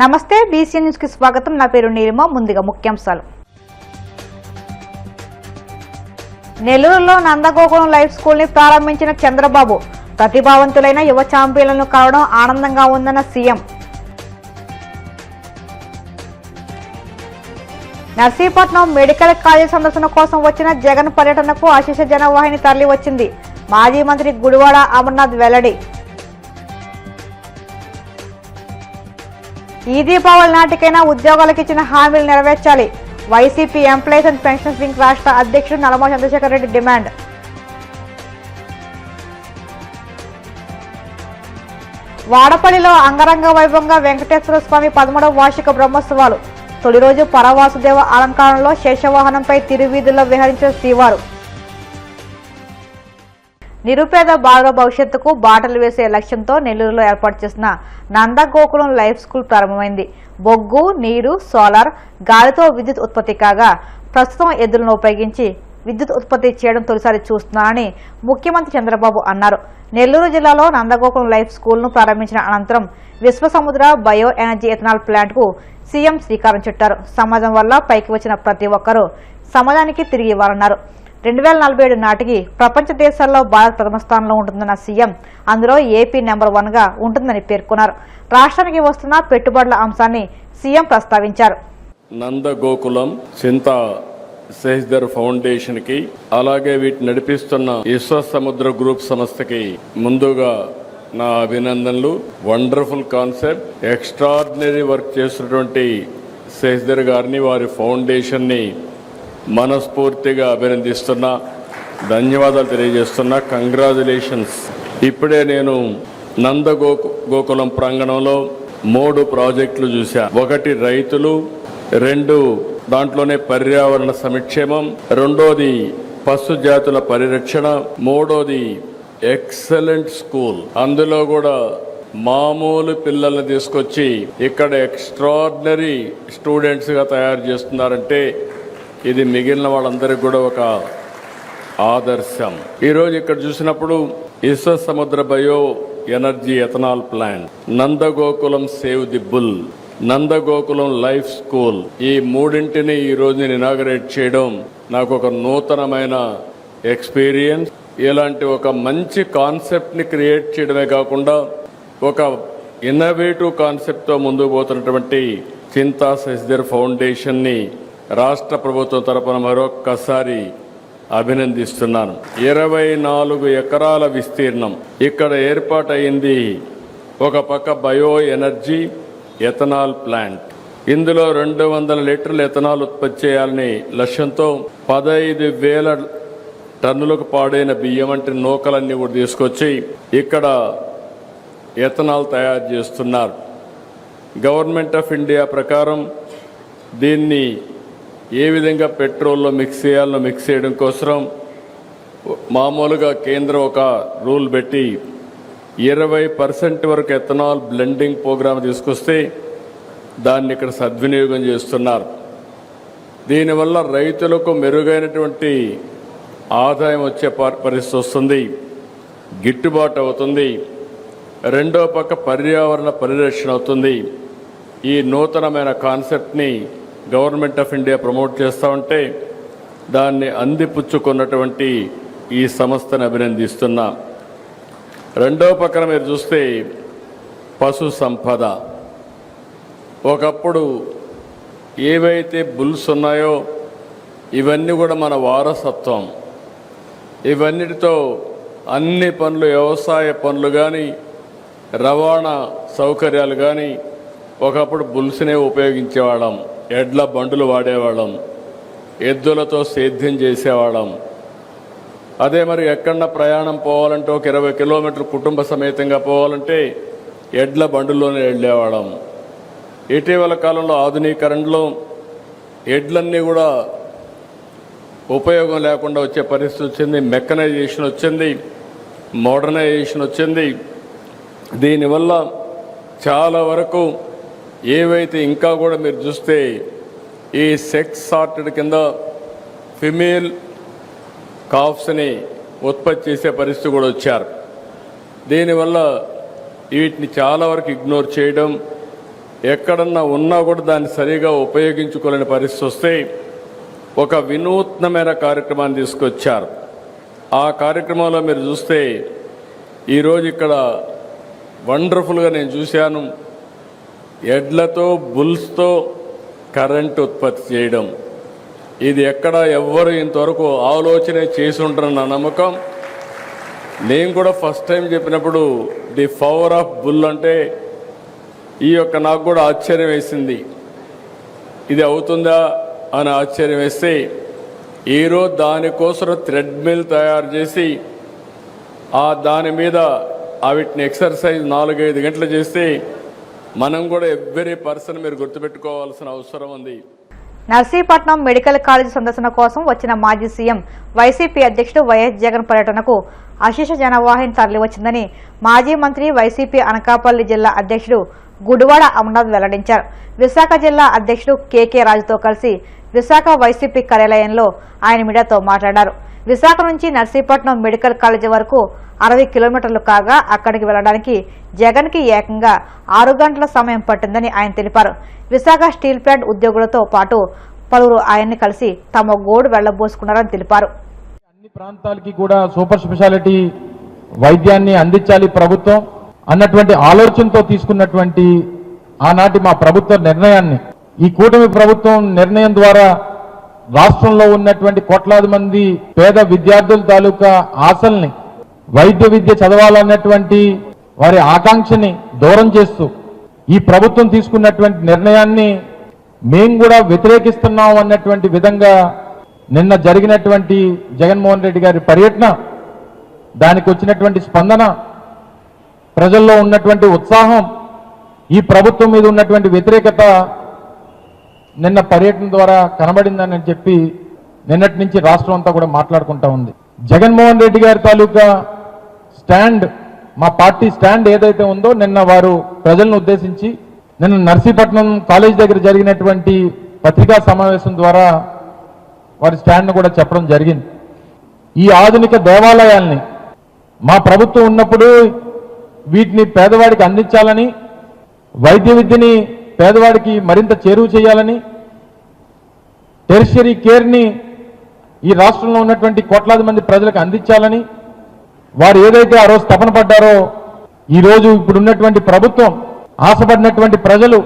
నమస్తే BC news కి స్వాగతం. నా పేరు నీలిమ. ముందుగా ముఖ్యాంశాలు. నెల్లూరులో నందగోకులం లైఫ్ స్కూల్ ని ప్రారంభించిన చంద్రబాబు, ప్రతిభావంతులైన యువ ఛాంపియన్లను కలవడం ఆనందంగా ఉందన్న సీఎం. నర్సీపట్నం మెడికల్ కాలేజ్ సందర్శన కోసం వచ్చిన జగన్ పర్యటనకు అశేష జనవాహిని తరలి వచ్చింది. మాజీ మంత్రి గుడివాడ అమర్నాథ్ వెల్లడి. ఈ దీపావళి నాటికైనా ఉద్యోగాలకు ఇచ్చిన హామీలు నెరవేర్చాలి. YCP employees and pensions wing రాష్ట్ర అధ్యక్షుడు నల్లమల చంద్రశేఖర్ రెడ్డి డిమాండ్. వాడపల్లిలో అంగరంగ వైభవంగా వెంకటేశ్వర స్వామి 13వ వార్షిక బ్రహ్మోత్సవాలు. తొలి రోజు పరవాసుదేవ అలంకారంలో శేషవాహనంపై తిరువీధుల్లో విహరించిన శ్రీవారు. నిరుపేద బాలుర భవిష్యత్తుకు బాటలు వేసే లక్ష్యంతో నెల్లూరులో ఏర్పాటు చేసిన నందగోకులం లైఫ్ స్కూల్ ప్రారంభమైంది. బొగ్గు, నీరు, సోలార్, గాలితో విద్యుత్ ఉత్పత్తి కాగా ప్రస్తుతం ఎద్దులను ఉపయోగించి విద్యుత్ ఉత్పత్తి చేయడం తొలిసారి చూస్తున్నారని ముఖ్యమంత్రి చంద్రబాబు అన్నారు. నెల్లూరు జిల్లాలో నందగోకులం లైఫ్ స్కూల్ను ప్రారంభించిన అనంతరం విశ్వసముద్ర బయో ఎనర్జీ ఎథనాల్ ప్లాంట్కు సీఎం శ్రీకారం చుట్టారు. సమాజం వల్ల పైకి వచ్చిన ప్రతి ఒక్కరూ సమాజానికి తిరిగి ఇవ్వాలన్నారు. 2047 నాటికి ప్రపంచ దేశాల్లో భారత్ ప్రథమ స్థానంలో ఉంటుందన్న సీఎం, అందులో ఏపీ నెంబర్ 1గా ఉంటుందని పేర్కొన్నారు. రాష్ట్రానికి వస్తున్న పెట్టుబడుల అంశాన్ని సీఎం ప్రస్తావించారు. నందగోకులం చింత శశిధర్ ఫౌండేషన్ కి, అలాగే వీటిని నడిపిస్తున్న విశ్వసముద్ర గ్రూప్ సంస్థకి ముందుగా నా అభినందనలు. వండర్ఫుల్ కాన్సెప్ట్, ఎక్స్ట్రాడినరీ వర్క్ చేస్తున్నటువంటి శశిధర్ గారిని, వారి ఫౌండేషన్ ని మనస్ఫూర్తిగా అభినందిస్తున్నా, ధన్యవాదాలు తెలియజేస్తున్నా. కంగ్రాచులేషన్స్. ఇప్పుడే నేను నందగోకులం ప్రాంగణంలో 3 ప్రాజెక్టులు చూశా. 1 రైతులు, 2 దాంట్లోనే పర్యావరణ సంక్షేమం, 2వది పశు జాతుల పరిరక్షణ, 3వది ఎక్సలెంట్ స్కూల్. అందులో కూడా మామూలు పిల్లల్ని తీసుకొచ్చి ఇక్కడ ఎక్స్ట్రాడినరీ స్టూడెంట్స్ గా తయారు చేస్తున్నారంటే ఇది మిగిలిన వాళ్ళందరికీ కూడా ఒక ఆదర్శం. ఈరోజు ఇక్కడ చూసినప్పుడు Vishwasamudra bio energy ethanol plant, Nandagokulam save the bull, Nandagokulam life school, ఈ 3ంటిని ఈ రోజు నేను ఇనాగరేట్ చేయడం నాకు ఒక నూతనమైన ఎక్స్పీరియన్స్. ఇలాంటి ఒక మంచి కాన్సెప్ట్ ని క్రియేట్ చేయడమే కాకుండా ఒక ఇన్నోవేటివ్ కాన్సెప్ట్ తో ముందుకు పోతున్నటువంటి చింతా శశిధర్ ఫౌండేషన్ ని రాష్ట్ర ప్రభుత్వం తరపున మరొక్కసారి అభినందిస్తున్నాను. 24 ఎకరాల విస్తీర్ణం ఇక్కడ ఏర్పాటైంది. ఒక పక్క బయో ఎనర్జీ ఎథనాల్ ప్లాంట్, ఇందులో 200 లీటర్ల ఎథనాల్ ఉత్పత్తి చేయాలని లక్ష్యంతో 15,000 టన్నులకు పాడైన బియ్యం వంటి నూకలన్నీ కూడా తీసుకొచ్చి ఇక్కడ ఎథనాల్ తయారు చేస్తున్నారు. గవర్నమెంట్ ఆఫ్ ఇండియా ప్రకారం దీన్ని ఏ విధంగా పెట్రోల్లో మిక్స్ చేయాలో మిక్స్ చేయడం కోసం మామూలుగా కేంద్రం ఒక రూల్ పెట్టి 20% వరకు ఎథనాల్ బ్లెండింగ్ ప్రోగ్రామ్ తీసుకొస్తే దాన్ని ఇక్కడ సద్వినియోగం చేస్తున్నారు. దీనివల్ల రైతులకు మెరుగైనటువంటి ఆదాయం వచ్చే పరిస్థితి వస్తుంది, గిట్టుబాటు అవుతుంది. 2వ పక్క పర్యావరణ పరిరక్షణ అవుతుంది. ఈ నూతనమైన కాన్సెప్ట్ని గవర్నమెంట్ ఆఫ్ ఇండియా ప్రమోట్ చేస్తూ ఉంటే దాన్ని అందిపుచ్చుకున్నటువంటి ఈ సంస్థను అభినందిస్తున్నా. 2వ పక్కన మీరు చూస్తే పశు సంపద. ఒకప్పుడు ఏవైతే బుల్స్ ఉన్నాయో ఇవన్నీ కూడా మన వారసత్వం. ఇవన్నిటితో అన్ని పనులు, వ్యవసాయ పనులు కానీ, రవాణా సౌకర్యాలు కానీ ఒకప్పుడు బుల్స్నే ఉపయోగించేవాళ్ళం. ఎడ్ల బండులు వాడేవాళ్ళం, ఎద్దులతో సేద్యం చేసేవాళ్ళం. అదే మరి ఎక్కడన్నా ప్రయాణం పోవాలంటే ఒక 20 కిలోమీటర్లు కుటుంబ సమేతంగా పోవాలంటే ఎడ్ల బండులోనే వెళ్ళేవాళ్ళం. ఇటీవల కాలంలో ఆధునీకరణలో ఎడ్లన్నీ కూడా ఉపయోగం లేకుండా వచ్చే పరిస్థితి వచ్చింది. మెకనైజేషన్ వచ్చింది, మోడర్నైజేషన్ వచ్చింది. దీనివల్ల చాలా వరకు ఏవైతే ఇంకా కూడా మీరు చూస్తే ఈ సెక్స్ సార్టెడ్ కింద ఫిమేల్ కాఫ్స్ని ఉత్పత్తి చేసే పరిస్థితి కూడా వచ్చారు. దీనివల్ల వీటిని చాలా వరకు ఇగ్నోర్ చేయడం, ఎక్కడన్నా ఉన్నా కూడా దాన్ని సరిగా ఉపయోగించుకోలేని పరిస్థితి వస్తే ఒక వినూత్నమైన కార్యక్రమాన్ని తీసుకొచ్చారు. ఆ కార్యక్రమంలో మీరు చూస్తే ఈరోజు ఇక్కడ వండర్ఫుల్గా నేను చూశాను, ఎడ్లతో బుల్స్తో కరెంట్ ఉత్పత్తి చేయడం. ఇది ఎక్కడ ఎవ్వరు ఇంతవరకు ఆలోచన చేసి ఉంటారన్న నమ్మకం. నేను కూడా ఫస్ట్ టైం చెప్పినప్పుడు ది పవర్ ఆఫ్ బుల్ అంటే నాకు కూడా ఆశ్చర్యం వేసింది. ఇది అవుతుందా అని ఆశ్చర్యం వేస్తే ఈరోజు దానికోసం థ్రెడ్మిల్ తయారు చేసి దాని మీద వీటిని ఎక్సర్సైజ్ 4-5 గంటలు చేస్తే మనం కూడా ఎవ్రీ పర్సన్ మీరు గుర్తుపెట్టుకోవాల్సిన అవసరం ఉంది. నర్సీపట్నం మెడికల్ కాలేజీ సందర్శన కోసం వచ్చిన మాజీ సీఎం వైసీపీ అధ్యక్షుడు వైఎస్ జగన్ పర్యటనకు అశేష జనవాహిని తరలివచ్చిందని మాజీ మంత్రి వైసీపీ అనకాపల్లి జిల్లా అధ్యక్షుడు గుడివాడ అమర్నాథ్ వెల్లడించారు. విశాఖ జిల్లా అధ్యక్షుడు కేకే రాజుతో కలిసి విశాఖ వైసీపీ కార్యాలయంలో ఆయన మీడియాతో మాట్లాడారు. విశాఖ నుంచి నర్సీపట్నం మెడికల్ కాలేజీ వరకు 60 కిలోమీటర్లు కాగా అక్కడికి వెళ్లడానికి జగన్ కి ఏకంగా 6 గంటల సమయం పట్టిందని ఆయన తెలిపారు. విశాఖ స్టీల్ ప్లాంట్ ఉద్యోగులతో పాటు పలువురు ఆయన్ని కలిసి తమ గోడు వెళ్లబోసుకున్నారని తెలిపారు. అన్ని ప్రాంతాలకి కూడా సూపర్ స్పెషాలిటీ వైద్యాన్ని అందించాలి ప్రభుత్వం అన్నటువంటి ఆలోచనతో తీసుకున్నటువంటి ఆనాటి మా ప్రభుత్వ నిర్ణయాన్ని ఈ కూటమి ప్రభుత్వం నిర్ణయం ద్వారా రాష్ట్రంలో ఉన్నటువంటి కోట్లాది మంది పేద విద్యార్థుల తాలూకా ఆశల్ని వైద్య విద్య చదవాలన్నటువంటి వారి ఆకాంక్షని దూరం చేస్తూ ఈ ప్రభుత్వం తీసుకున్నటువంటి నిర్ణయాన్ని మేము కూడా వ్యతిరేకిస్తున్నాం అన్నటువంటి విధంగా నిన్న జరిగినటువంటి జగన్మోహన్ రెడ్డి గారి పర్యటన, దానికి వచ్చినటువంటి స్పందన, ప్రజల్లో ఉన్నటువంటి ఉత్సాహం, ఈ ప్రభుత్వం మీద ఉన్నటువంటి వ్యతిరేకత నిన్న పర్యటన ద్వారా కనబడిందని చెప్పి నిన్నటి నుంచి రాష్ట్రం అంతా కూడా మాట్లాడుకుంటా ఉంది. జగన్మోహన్ రెడ్డి గారి తాలూకా స్టాండ్, మా పార్టీ స్టాండ్ ఏదైతే ఉందో నిన్న వారు ప్రజలను ఉద్దేశించి నిన్న నర్సీపట్నం కాలేజ్ దగ్గర జరిగినటువంటి పత్రికా సమావేశం ద్వారా వారి స్టాండ్ను కూడా చెప్పడం జరిగింది. ఈ ఆధునిక దేవాలయాల్ని మా ప్రభుత్వం ఉన్నప్పుడు వీటిని పేదవాడికి అందించాలని, వైద్య విద్యని పేదవాడికి మరింత చేరువ చేయాలని, టెరిషరీ కేర్ని ఈ రాష్ట్రంలో ఉన్నటువంటి కోట్లాది మంది ప్రజలకు అందించాలని వారు ఏదైతే ఆ రోజు తపన పడ్డారో ఈ రోజు ఇప్పుడున్నటువంటి ప్రభుత్వం, ఆశపడినటువంటి ప్రజలు,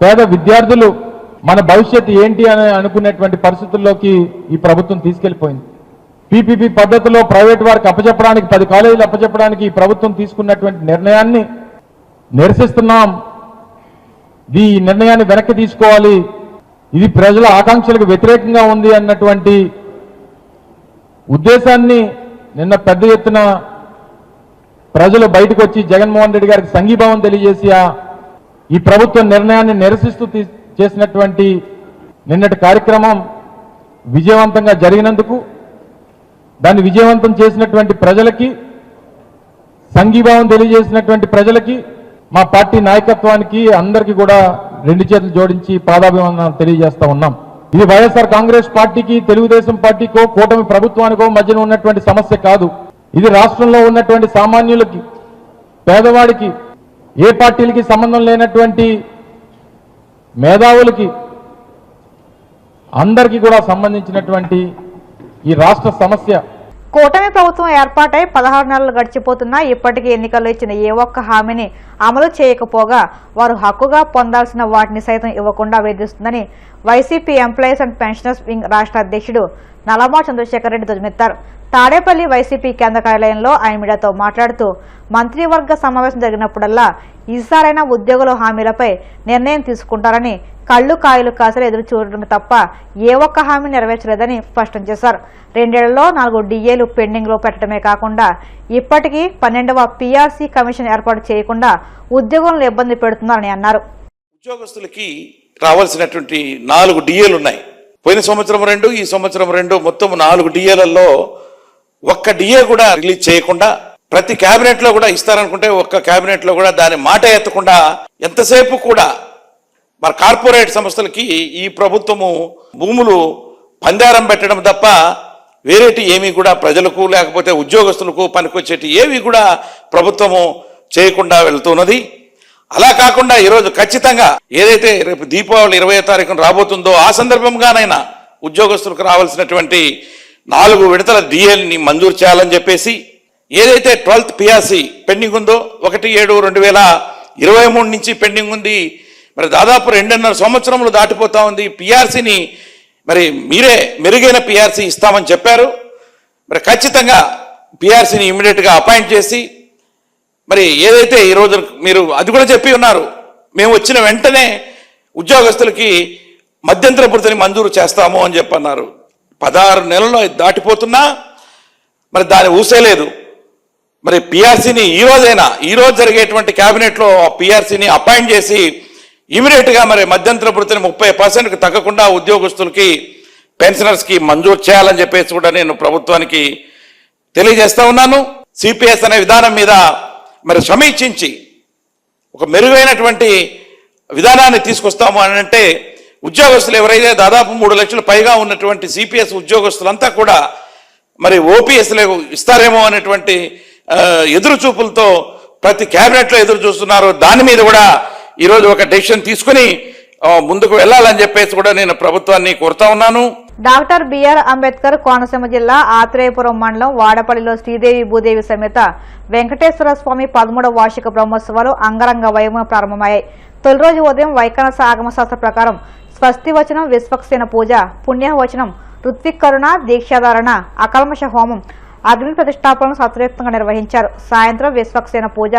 పేద విద్యార్థులు మన భవిష్యత్తు ఏంటి అని అనుకునేటువంటి పరిస్థితుల్లోకి ఈ ప్రభుత్వం తీసుకెళ్లిపోయింది. పీపీపీ పద్ధతిలో ప్రైవేట్ వారికి అప్పచెప్పడానికి 10 కాలేజీలు అప్పచెప్పడానికి ఈ ప్రభుత్వం తీసుకున్నటువంటి నిర్ణయాన్ని నిరసిస్తున్నాం. ఈ నిర్ణయాన్ని వెనక్కి తీసుకోవాలి, ఇది ప్రజల ఆకాంక్షలకు వ్యతిరేకంగా ఉంది అన్నటువంటి ఉద్దేశాన్ని నిన్న పెద్ద ఎత్తున ప్రజలు బయటకు వచ్చి జగన్మోహన్ రెడ్డి గారికి సంఘీభావం తెలియజేసి ఈ ప్రభుత్వ నిర్ణయాన్ని నిరసిస్తూ చేసినటువంటి నిన్నటి కార్యక్రమం విజయవంతంగా జరిగినందుకు, దాన్ని విజయవంతం చేసినటువంటి ప్రజలకి, సంఘీభావం తెలియజేసినటువంటి ప్రజలకి, మా పార్టీ నాయకత్వానికి అందరికీ కూడా 2 చేతులు జోడించి పాదాభివందనాలు తెలియజేస్తా ఉన్నాం. ఇది వైఎస్ఆర్ కాంగ్రెస్ పార్టీకి, తెలుగుదేశం పార్టీకో, కూటమి ప్రభుత్వానికో మధ్యన ఉన్నటువంటి సమస్య కాదు. ఇది రాష్ట్రంలో ఉన్నటువంటి సామాన్యులకి, పేదవాడికి, ఏ పార్టీలకి సంబంధం లేనటువంటి మేధావులకి అందరికీ కూడా సంబంధించినటువంటి ఈ రాష్ట్ర సమస్య. కూటమి ప్రభుత్వం ఏర్పాటై 16 నెలలు గడిచిపోతున్నా ఇప్పటికీ ఎన్నికల్లో ఇచ్చిన ఏ ఒక్క హామీని అమలు చేయకపోగా వారు హక్కుగా పొందాల్సిన వాటిని సైతం ఇవ్వకుండా వేధిస్తుందని YCP employees and pensioners wing రాష్ట్ర అధ్యక్షుడు నల్లమా చంద్రశేఖర్ రెడ్డి ధ్వజమెత్తారు. తాడేపల్లి వైసీపీ కేంద్ర కార్యాలయంలో ఆయన మీడియాతో మాట్లాడుతూ మంత్రివర్గ సమావేశం జరిగినప్పుడల్లా ఈసారైనా ఉద్యోగుల హామీలపై నిర్ణయం తీసుకుంటారని, కళ్ళు కాయలు కాసలు ఎదురు చూడటమే తప్ప ఏ ఒక్క హామీ నెరవేర్చలేదని స్పష్టం చేశారు. 2 ఏళ్లలో 4 డిఏలు పెండింగ్ లో పెట్టడమే కాకుండా ఇప్పటికీ 12వ పీఆర్సీ కమిషన్ ఏర్పాటు చేయకుండా ఉద్యోగులను ఇబ్బంది పెడుతున్నారని అన్నారు. ఉద్యోగస్తులకి రావాల్సినటువంటి 4 డిఏలు ఉన్నాయి. పోయిన సంవత్సరం 2, ఈ సంవత్సరం 2, మొత్తం 4 డిఏలలో ఒక్క డిఏ కూడా రిలీజ్ చేయకుండా, ప్రతి కేబినెట్ లో కూడా ఇస్తారనుకుంటే ఒక్క కేబినెట్ లో కూడా దాని మాట ఎత్తకుండా ఎంతసేపు కూడా మరి కార్పొరేట్ సంస్థలకి ఈ ప్రభుత్వము భూములు పందారం పెట్టడం తప్ప వేరేటి ఏమీ కూడా ప్రజలకు లేకపోతే ఉద్యోగస్తులకు పనికొచ్చేటి ఏవి కూడా ప్రభుత్వము చేయకుండా వెళ్తున్నది. అలా కాకుండా ఈరోజు ఖచ్చితంగా ఏదైతే రేపు దీపావళి 20వ తారీఖున రాబోతుందో ఆ సందర్భంగానైనా ఉద్యోగస్తులకు రావాల్సినటువంటి 4 విడతల డిఎల్ని మంజూరు చేయాలని చెప్పేసి, ఏదైతే 12th పిఆర్సీ పెండింగ్ ఉందో 1/7/2023 నుంచి పెండింగ్ ఉంది. మరి దాదాపు 2.5 సంవత్సరములు దాటిపోతా ఉంది. పిఆర్సీని మరి మీరే మెరుగైన పిఆర్సీ ఇస్తామని చెప్పారు. మరి ఖచ్చితంగా పిఆర్సీని ఇమ్మీడియట్గా అపాయింట్ చేసి, మరి ఏదైతే ఈరోజు మీరు అది కూడా చెప్పి ఉన్నారు, మేము వచ్చిన వెంటనే ఉద్యోగస్తులకి మధ్యంతర భృతిని మంజూరు చేస్తాము అని చెప్పన్నారు. 16 నెలలు దాటిపోతున్నా మరి దాని ఊసేలేదు. మరి పిఆర్సీని ఈరోజు జరిగేటువంటి క్యాబినెట్లో పిఆర్సీని అపాయింట్ చేసి ఇమీడియట్గా మరి మధ్యంతర భృతిని 30%కి తగ్గకుండా ఉద్యోగస్తులకి పెన్షనర్స్కి మంజూరు చేయాలని చెప్పేసి కూడా నేను ప్రభుత్వానికి తెలియజేస్తా ఉన్నాను. సిపిఎస్ అనే విధానం మీద మరి సమీక్షించి ఒక మెరుగైనటువంటి విధానాన్ని తీసుకొస్తాము అని అంటే, ఉద్యోగస్తులు ఎవరైతే దాదాపు 3 లక్షల పైగా ఉన్నటువంటి సిపిఎస్ ఉద్యోగస్తులంతా కూడా మరి ఓపీఎస్లు ఇస్తారేమో అనేటువంటి ఎదురు చూపులతో ప్రతి క్యాబినెట్లో ఎదురు చూస్తున్నారు. దాని మీద కూడా ఈరోజు ఒక డెసిషన్ తీసుకుని ముందుకు వెళ్ళాలని చెప్పేసి కూడా నేను ప్రభుత్వాన్ని కోరుతా ఉన్నాను. డాక్టర్ బిఆర్ అంబేద్కర్ కోనసీమ జిల్లా ఆత్రేయపురం మండలం వాడపల్లిలో శ్రీదేవి భూదేవి సమేత వెంకటేశ్వర స్వామి 13వ వార్షిక బ్రహ్మోత్సవాలు అంగరంగ వైభవంగా ప్రారంభమయ్యాయి. తొలి రోజు ఉదయం వైఖానస ఆగమశాస్త్ర ప్రకారం స్వస్తి వచనం, విశ్వక్సేన పూజ, పుణ్యవచనం, ఋత్విక్కరుణ, దీక్షాధారణ, అకల్మష హోమం, అగ్ని ప్రతిష్టాపనను శాస్త్రోక్తంగా నిర్వహించారు. సాయంత్రం విశ్వక్సేన పూజ,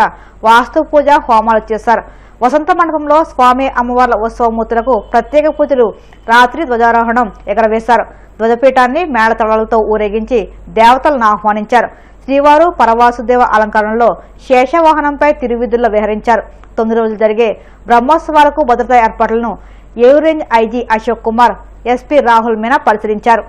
వాస్తు పూజ, హోమాలు చేశారు. వసంత మండపంలో స్వామి అమ్మవార్ల ఉత్సవమూర్తులకు ప్రత్యేక పూజలు, రాత్రి ధ్వజారోహణం ఎగరవేశారు. ధ్వజపీఠాన్ని మేళతాళాలతో ఊరేగించి దేవతలను ఆహ్వానించారు. శ్రీవారు పరవాసుదేవ అలంకరణలో శేషవాహనంపై తిరువిధుల్లో విహరించారు. 9 రోజులు జరిగే బ్రహ్మోత్సవాలకు భద్రతా ఏర్పాట్లను Eluru range IG Ashok Kumar, SP Rahul Meena పరిశీలించారు.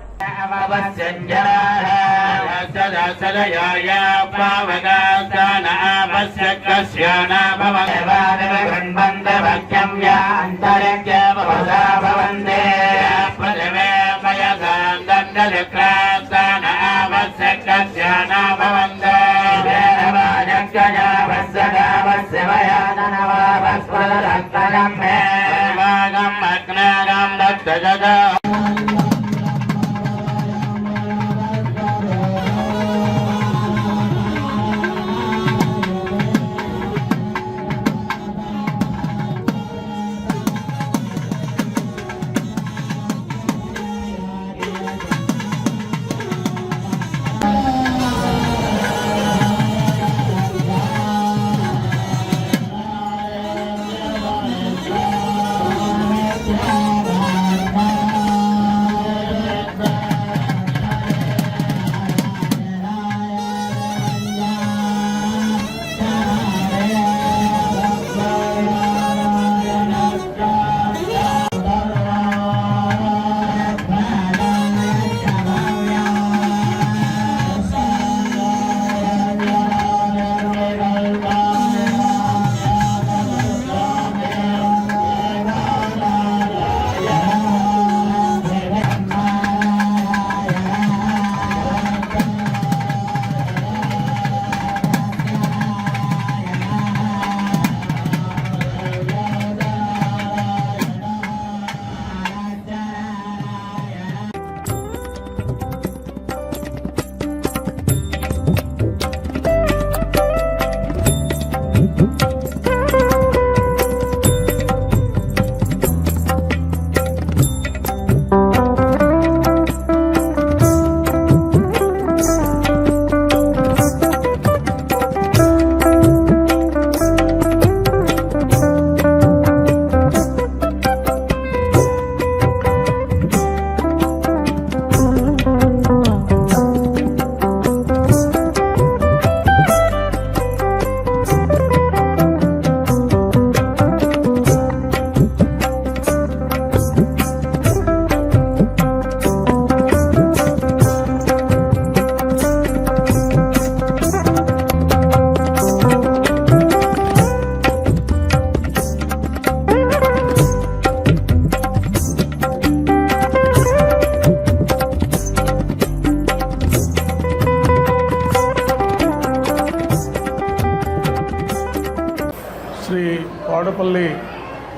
కొండపల్లి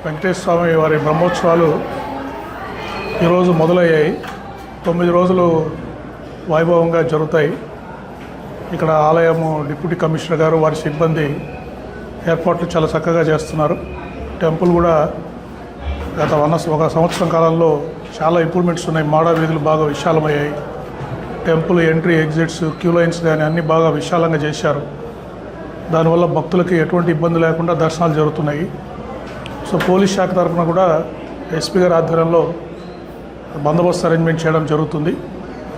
వెంకటేశ్వర స్వామి వారి బ్రహ్మోత్సవాలు ఈరోజు మొదలయ్యాయి. 9 రోజులు వైభవంగా జరుగుతాయి. ఇక్కడ ఆలయము డిప్యూటీ కమిషనర్ గారు వారి సిబ్బంది ఏర్పాట్లు చాలా చక్కగా చేస్తున్నారు. టెంపుల్ కూడా గత ఒక సంవత్సరం కాలంలో చాలా ఇంప్రూవ్మెంట్స్ ఉన్నాయి. మాడా వీధులు బాగా విశాలమయ్యాయి. Temple entry exits queue lines కానీ అన్నీ బాగా విశాలంగా చేశారు. దానివల్ల భక్తులకి ఎటువంటి ఇబ్బంది లేకుండా దర్శనాలు జరుగుతున్నాయి. సో పోలీస్ శాఖ తరఫున కూడా ఎస్పీ గారి ఆధ్వర్యంలో బందోబస్తు అరేంజ్మెంట్ చేయడం జరుగుతుంది.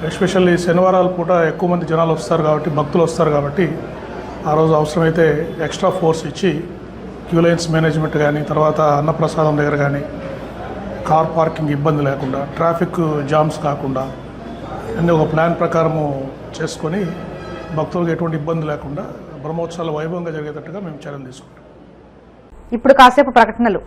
ఎస్పెషల్లీ శనివారాల పూట ఎక్కువ మంది జనాలు వస్తారు కాబట్టి, భక్తులు వస్తారు కాబట్టి ఆ రోజు అవసరమైతే ఎక్స్ట్రా ఫోర్స్ ఇచ్చి క్యూ లైన్స్ మేనేజ్మెంట్ కానీ, తర్వాత అన్నప్రసాదం దగ్గర కానీ కార్ పార్కింగ్ ఇబ్బంది లేకుండా, ట్రాఫిక్ జామ్స్ కాకుండా అన్నీ ఒక ప్లాన్ ప్రకారము చేసుకొని భక్తులకు ఎటువంటి ఇబ్బంది లేకుండా బ్రహ్మోత్సవాలు వైభవంగా జరిగేటట్టుగా మేము చర్యలు తీసుకుంటాం. ఇప్పుడు కాసేపు ప్రకటనలు.